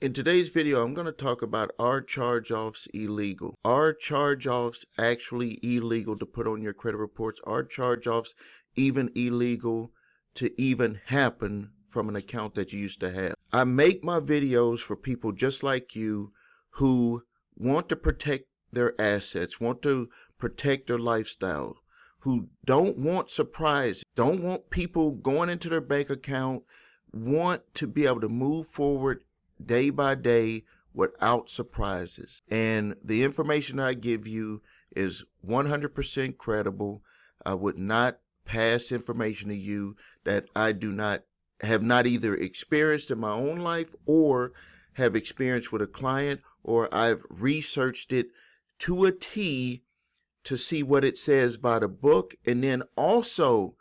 In today's video, I'm going to talk about, are charge-offs illegal? Are charge-offs actually illegal to put on your credit reports? Are charge-offs even illegal to even happen from an account that you used to have? I make my videos for people just like you who want to protect their assets, want to protect their lifestyle, who don't want surprises, don't want people going into their bank account, want to be able to move forward day by day without surprises. And the information I give you is 100% credible. I would not pass information to you that I have not either experienced in my own life or have experienced with a client, or I've researched it to a T to see what it says by the book, and then also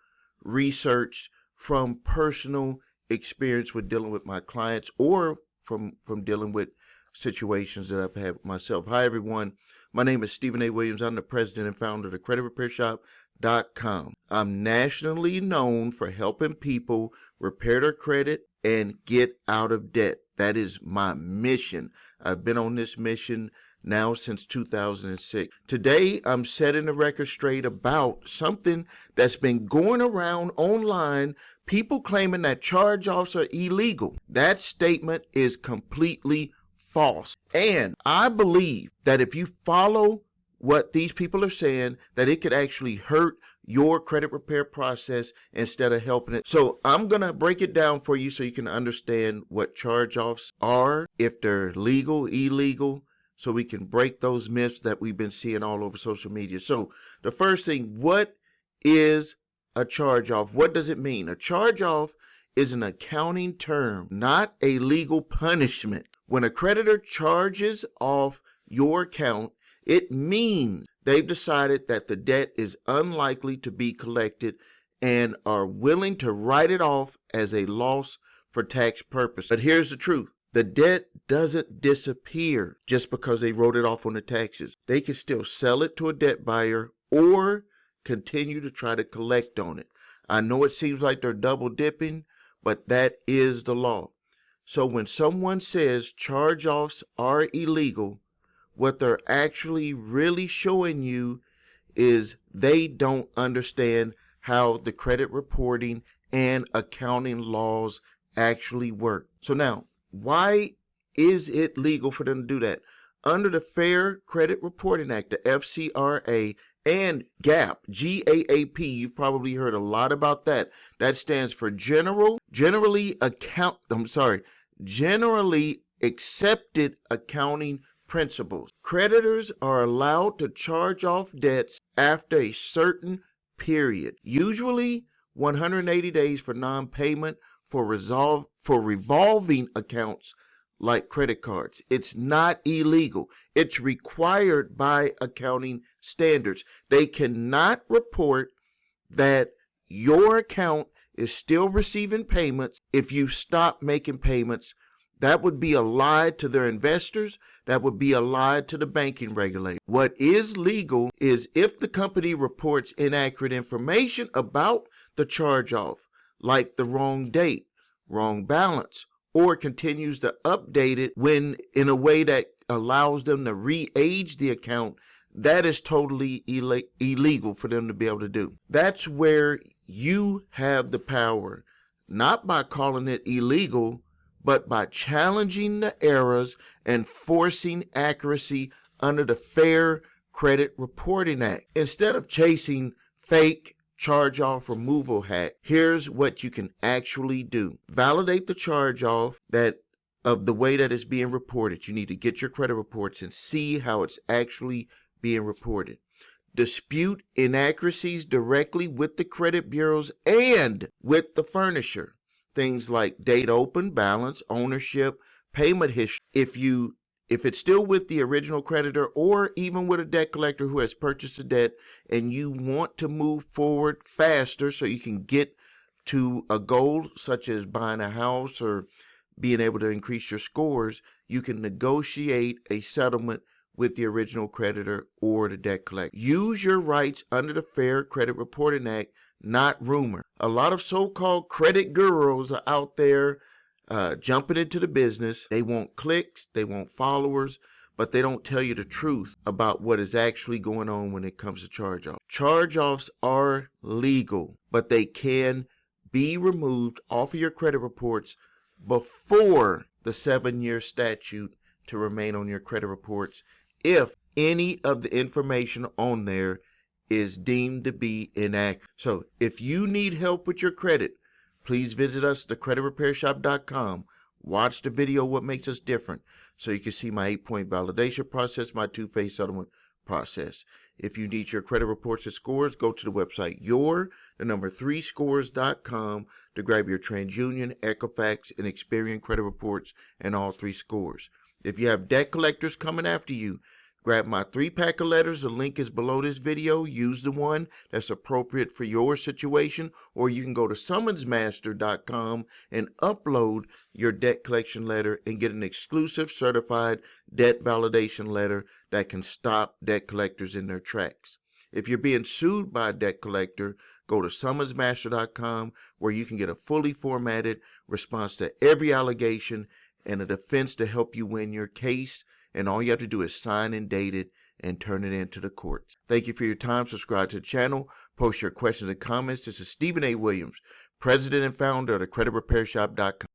research from personal experience with dealing with my clients or from dealing with situations that I've had myself. Hi, everyone. My name is Stephen A. Williams. I'm the president and founder of thecreditrepairshop.com. I'm nationally known for helping people repair their credit and get out of debt. That is my mission. I've been on this mission now since 2006. Today, I'm setting the record straight about something that's been going around online, people claiming that charge-offs are illegal. That statement is completely false. And I believe that if you follow what these people are saying, that it could actually hurt your credit repair process instead of helping it. So I'm going to break it down for you so you can understand what charge-offs are, if they're legal, illegal, so we can break those myths that we've been seeing all over social media. So the first thing, what is a charge-off? What does it mean? A charge-off is an accounting term, not a legal punishment. When a creditor charges off your account, it means they've decided that the debt is unlikely to be collected and are willing to write it off as a loss for tax purposes. But here's the truth. The debt doesn't disappear just because they wrote it off on the taxes. They can still sell it to a debt buyer or continue to try to collect on it. I know it seems like they're double dipping, but that is the law. So when someone says charge-offs are illegal, what they're actually really showing you is they don't understand how the credit reporting and accounting laws actually work. So now, why is it legal for them to do that? Under the Fair Credit Reporting Act, the FCRA, and GAAP, GAAP, you've probably heard a lot about that. That stands for Generally Accepted Accounting Principles. Creditors are allowed to charge off debts after a certain period, usually 180 days for non-payment for revolving accounts like credit cards. It's not illegal. It's required by accounting standards. They cannot report that your account is still receiving payments if you stop making payments. That would be a lie to their investors. That would be a lie to the banking regulator. What is legal is if the company reports inaccurate information about the charge-off, like the wrong date, wrong balance, or continues to update it when in a way that allows them to re-age the account, that is totally illegal for them to be able to do. That's where you have the power, not by calling it illegal, but by challenging the errors and forcing accuracy under the Fair Credit Reporting Act. Instead of chasing fake charge-off removal hack, here's what you can actually do. Validate the charge-off of the way that it's being reported. You need to get your credit reports and see how it's actually being reported. Dispute inaccuracies directly with the credit bureaus and with the furnisher. Things like date open, balance, ownership, payment history. If it's still with the original creditor or even with a debt collector who has purchased the debt and you want to move forward faster so you can get to a goal such as buying a house or being able to increase your scores, you can negotiate a settlement with the original creditor or the debt collector. Use your rights under the Fair Credit Reporting Act, not rumor. A lot of so-called credit gurus are out there jumping into the business. They want clicks, they want followers, but they don't tell you the truth about what is actually going on when it comes to charge-offs. Charge-offs are legal, but they can be removed off of your credit reports before the 7-year statute to remain on your credit reports if any of the information on there is deemed to be inaccurate. So if you need help with your credit, please visit us at thecreditrepairshop.com. Watch the video, What Makes Us Different, so you can see my 8-point validation process, my 2-phase settlement process. If you need your credit reports and scores, go to the website your3scores.com to grab your TransUnion, Equifax, and Experian credit reports and all 3 scores. If you have debt collectors coming after you, grab my 3-pack of letters. The link is below this video. Use the one that's appropriate for your situation, or you can go to summonsmaster.com and upload your debt collection letter and get an exclusive certified debt validation letter that can stop debt collectors in their tracks. If you're being sued by a debt collector, go to summonsmaster.com, where you can get a fully formatted response to every allegation and a defense to help you win your case. And all you have to do is sign and date it and turn it into the courts. Thank you for your time. Subscribe to the channel. Post your questions and comments. This is Stephen A. Williams, president and founder of thecreditrepairshop.com.